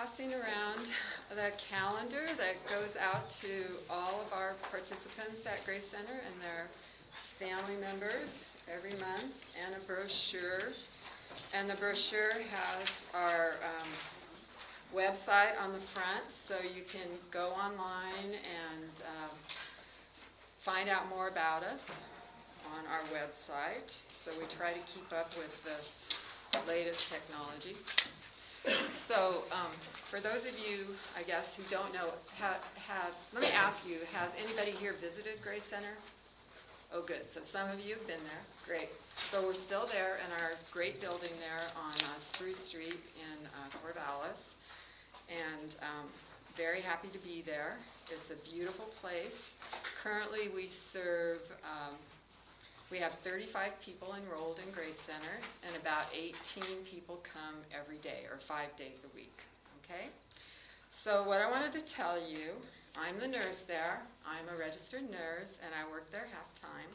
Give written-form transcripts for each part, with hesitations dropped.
passing around the calendar that goes out to all of our participants at Grace Center and their family members every month, and a brochure. And the brochure has our website on the front, so you can go online and find out more about us on our website. So we try to keep up with the latest technology. So for those of you, I guess, who don't know, let me ask you, has anybody here visited Grace Center? Oh, good. So some of you have been there. Great. So we're still there in our great building there on Spruce Street in Corvallis. And very happy to be there. It's a beautiful place. Currently we serve, we have 35 people enrolled in Grace Center, and about 18 people come every day, or 5 days a week. Okay? So what I wanted to tell you, I'm the nurse there. I'm a registered nurse, and I work there half-time.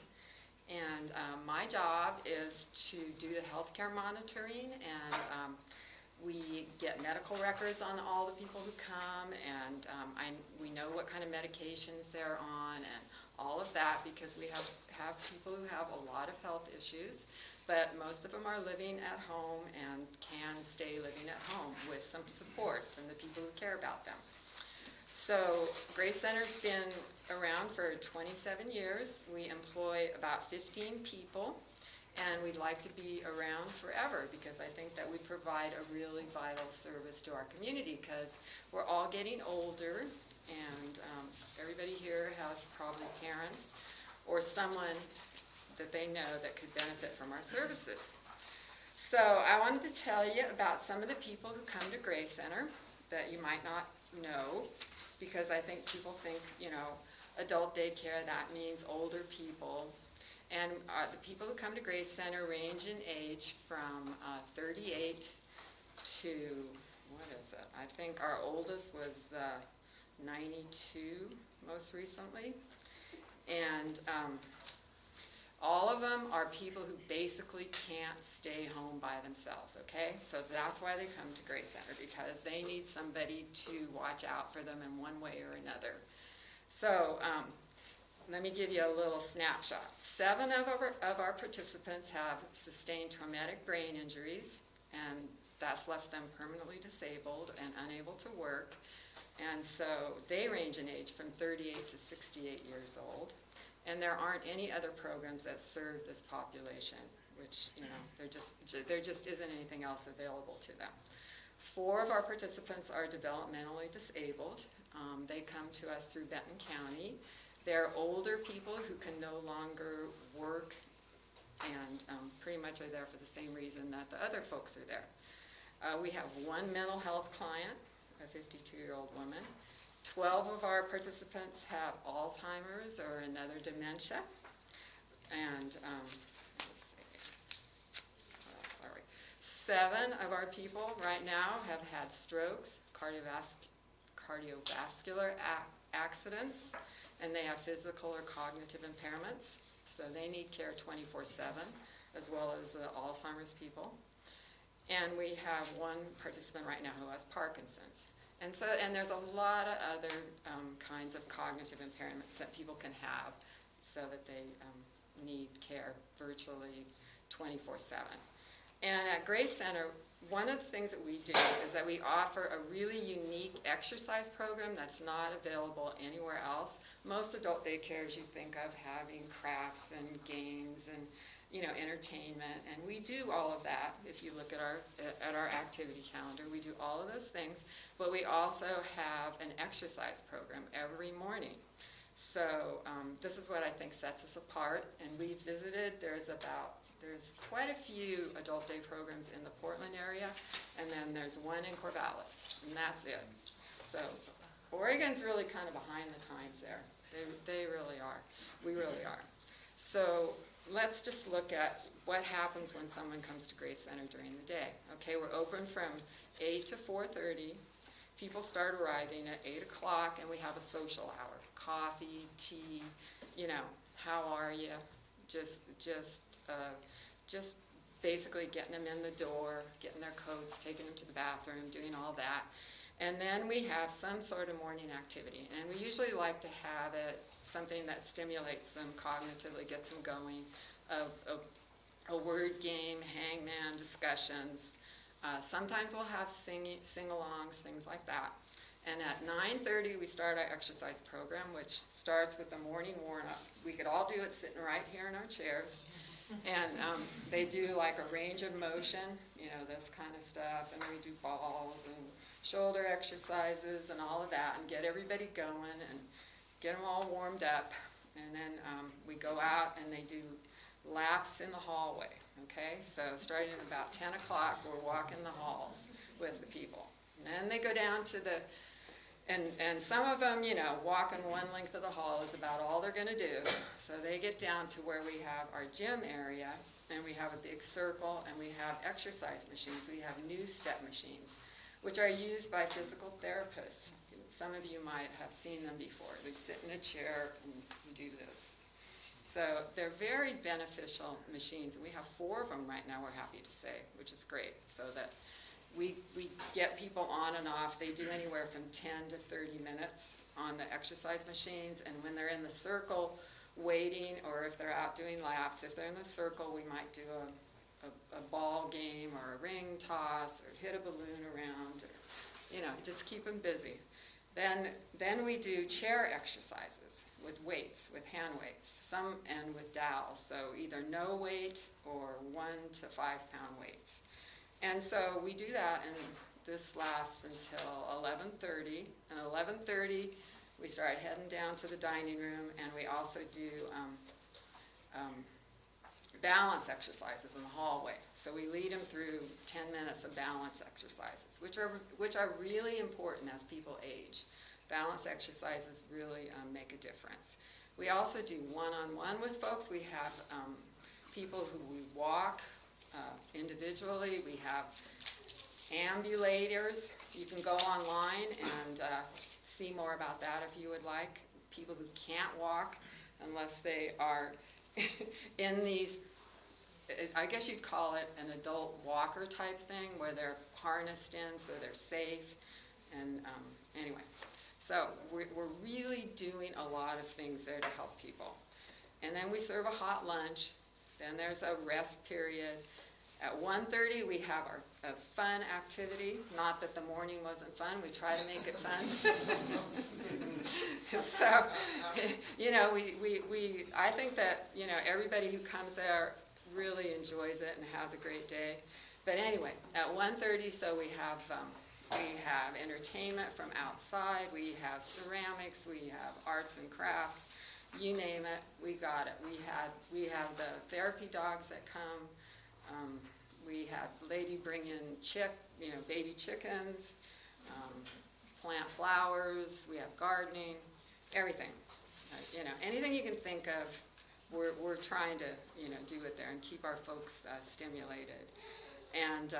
And my job is to do the healthcare monitoring, and we get medical records on all the people who come, and we know what kind of medications they're on, and all of that, because we have people who have a lot of health issues, but most of them are living at home and can stay living at home with some support from the people who care about them. So Grace Center's been around for 27 years. We employ about 15 people, and we'd like to be around forever because I think that we provide a really vital service to our community, because we're all getting older, and everybody here has probably parents or someone that they know that could benefit from our services. So I wanted to tell you about some of the people who come to Grace Center that you might not know, because I think people think, adult daycare, that means older people. And the people who come to Grace Center range in age from 38 to, what is it? I think our oldest was 92 most recently. And all of them are people who basically can't stay home by themselves, okay? So that's why they come to Grace Center, because they need somebody to watch out for them in one way or another. So let me give you a little snapshot. 7 of our participants have sustained traumatic brain injuries, and that's left them permanently disabled and unable to work. And so they range in age from 38 to 68 years old. And there aren't any other programs that serve this population, which, there just isn't anything else available to them. 4 of our participants are developmentally disabled. They come to us through Benton County. They're older people who can no longer work, and pretty much are there for the same reason that the other folks are there. We have 1 mental health client, a 52-year-old woman. 12 of our participants have Alzheimer's or another dementia. And, 7 of our people right now have had strokes, cardiovascular accidents, and they have physical or cognitive impairments. So they need care 24/7, as well as the Alzheimer's people. And we have 1 participant right now who has Parkinson's. And there's a lot of other kinds of cognitive impairments that people can have, so that they need care virtually 24/7. And at Grace Center, one of the things that we do is that we offer a really unique exercise program that's not available anywhere else. Most adult daycares you think of having crafts and games and entertainment, and we do all of that. If you look at our activity calendar, we do all of those things, but we also have an exercise program every morning. So this is what I think sets us apart, and we've visited, there's quite a few adult day programs in the Portland area, and then there's 1 in Corvallis, and that's it. So Oregon's really kind of behind the times there. They really are. We really are. So let's just look at what happens when someone comes to Grace Center during the day. Okay, we're open from 8 to 4:30. People start arriving at 8 o'clock, and we have a social hour. Coffee, tea, how are you? Just basically getting them in the door, getting their coats, taking them to the bathroom, doing all that. And then we have some sort of morning activity. And we usually like to have it something that stimulates them cognitively, gets them going. A word game, hangman, discussions. Sometimes we'll have sing-alongs, things like that. And at 9:30 we start our exercise program, which starts with the morning warm-up. We could all do it sitting right here in our chairs. And they do like a range of motion, this kind of stuff. And we do balls and shoulder exercises and all of that, and get everybody going and get them all warmed up. And then we go out and they do laps in the hallway, okay? So starting at about 10 o'clock, we're walking the halls with the people. And then they go down to and some of them, walking one length of the hall is about all they're going to do. So they get down to where we have our gym area, and we have a big circle, and we have exercise machines. We have new step machines, which are used by physical therapists. Some of you might have seen them before. They sit in a chair and do this. So they're very beneficial machines, and we have 4 of them right now, we're happy to say, which is great, so that we get people on and off. They do anywhere from 10 to 30 minutes on the exercise machines, and when they're in the circle waiting, or if they're out doing laps, if they're in the circle, we might do a ball game or a ring toss or hit a balloon around, or, just keep them busy. Then we do chair exercises with weights, with hand weights, and with dowels, so either no weight or 1 to 5 pound weights. And so we do that, and this lasts until 11:30. And 11:30, we start heading down to the dining room, and we also do balance exercises in the hallway. So we lead them through 10 minutes of balance exercises, which are really important as people age. Balance exercises really make a difference. We also do one-on-one with folks. We have people who we walk individually. We have ambulators. You can go online and see more about that if you would like. People who can't walk unless they are in these, I guess you'd call it an adult walker type thing, where they're harnessed in so they're safe. And anyway, so we're really doing a lot of things there to help people. And then we serve a hot lunch. Then there's a rest period. At 1:30, we have a fun activity. Not that the morning wasn't fun. We try to make it fun. So, I think that, everybody who comes there really enjoys it and has a great day. But anyway, at 1:30, so we have entertainment from outside. We have ceramics. We have arts and crafts. You name it, we got it. We have the therapy dogs that come. We had lady bring in baby chickens, plant flowers. We have gardening, everything. Anything you can think of, we're trying to do it there and keep our folks stimulated. And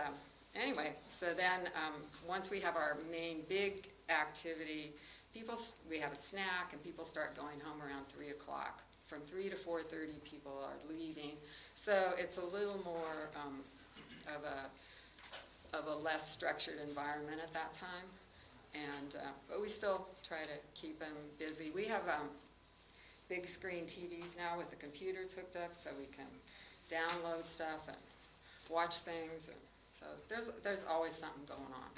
anyway, so then once we have our main big activity, we have a snack, and people start going home around 3 o'clock. From 3 to 4:30, people are leaving. So it's a little more of a less structured environment at that time. And but we still try to keep them busy. We have big screen TVs now with the computers hooked up, so we can download stuff and watch things. And so there's always something going on.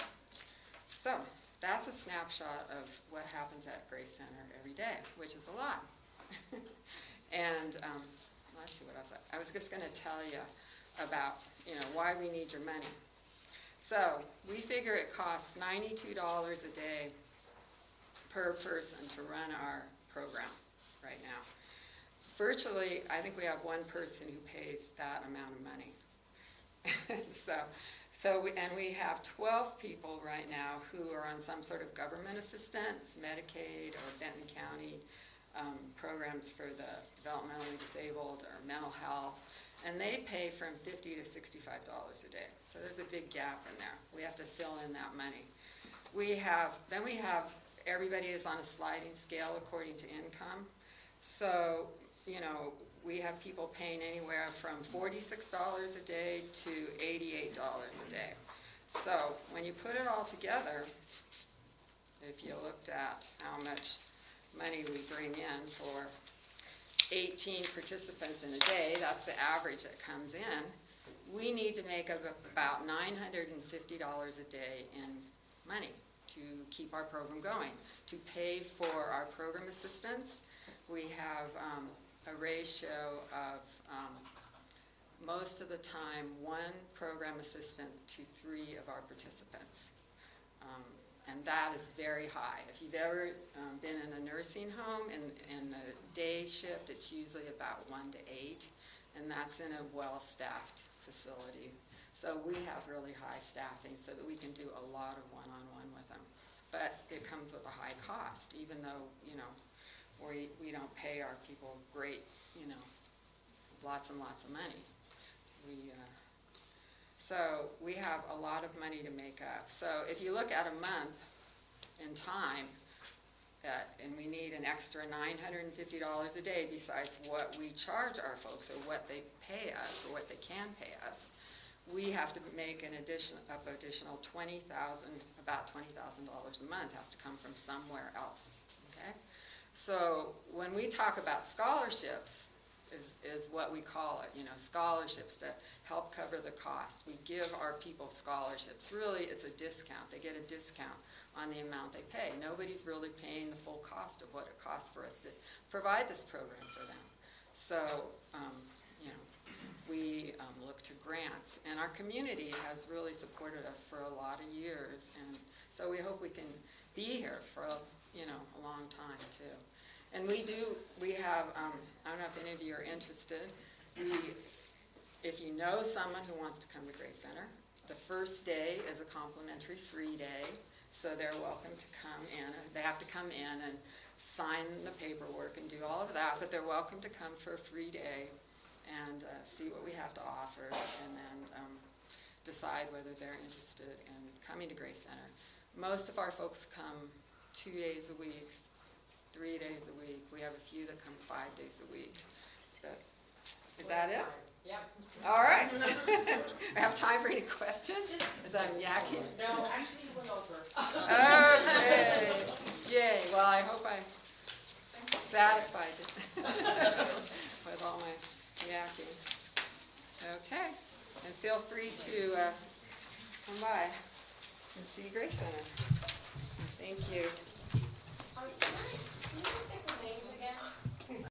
So that's a snapshot of what happens at Grace Center every day, which is a lot. And let's see what else. I was just going to tell you about why we need your money. So we figure it costs $92 a day per person to run our program right now. Virtually, I think we have one person who pays that amount of money. We have 12 people right now who are on some sort of government assistance, Medicaid or Benton County programs for the developmentally disabled or mental health, and they pay from $50 to $65 a day. So there's a big gap in there. We have to fill in that money. We have everybody is on a sliding scale according to income. So we have people paying anywhere from $46 a day to $88 a day. So when you put it all together, if you looked at how much money we bring in for 18 participants in a day, that's the average that comes in, we need to make about $950 a day in money to keep our program going. To pay for our program assistants, we have a ratio of most of the time 1 program assistant to 3 of our participants. And that is very high. If you've ever been in a nursing home in a day shift, it's usually about 1 to 8, and that's in a well-staffed facility. So we have really high staffing so that we can do a lot of one-on-one with them. But it comes with a high cost, even though, we don't pay our people great, lots and lots of money. So we have a lot of money to make up. So if you look at a month in time, and we need an extra $950 a day besides what we charge our folks or what they pay us or what they can pay us, we have to make an additional $20,000, about $20,000 a month has to come from somewhere else. Okay? So when we talk about scholarships, is what we call it, scholarships to help cover the cost. We give our people scholarships. Really, it's a discount. They get a discount on the amount they pay. Nobody's really paying the full cost of what it costs for us to provide this program for them. So, we look to grants, and our community has really supported us for a lot of years, and so we hope we can be here for a long time too. And we have, I don't know if any of you are interested, if you know someone who wants to come to Grace Center, the first day is a complimentary free day, so they're welcome to come in. They have to come in and sign the paperwork and do all of that, but they're welcome to come for a free day and see what we have to offer, and then decide whether they're interested in coming to Grace Center. Most of our folks come 2 days a week, 3 days a week. We have a few that come 5 days a week. So, is that it? Yep. All right. I have time for any questions? As I'm yakking. No, actually, it went over. Okay. Yay. Well, I hope I satisfied you with all my yakking. Okay. And feel free to come by and see Grace Center. Thank you.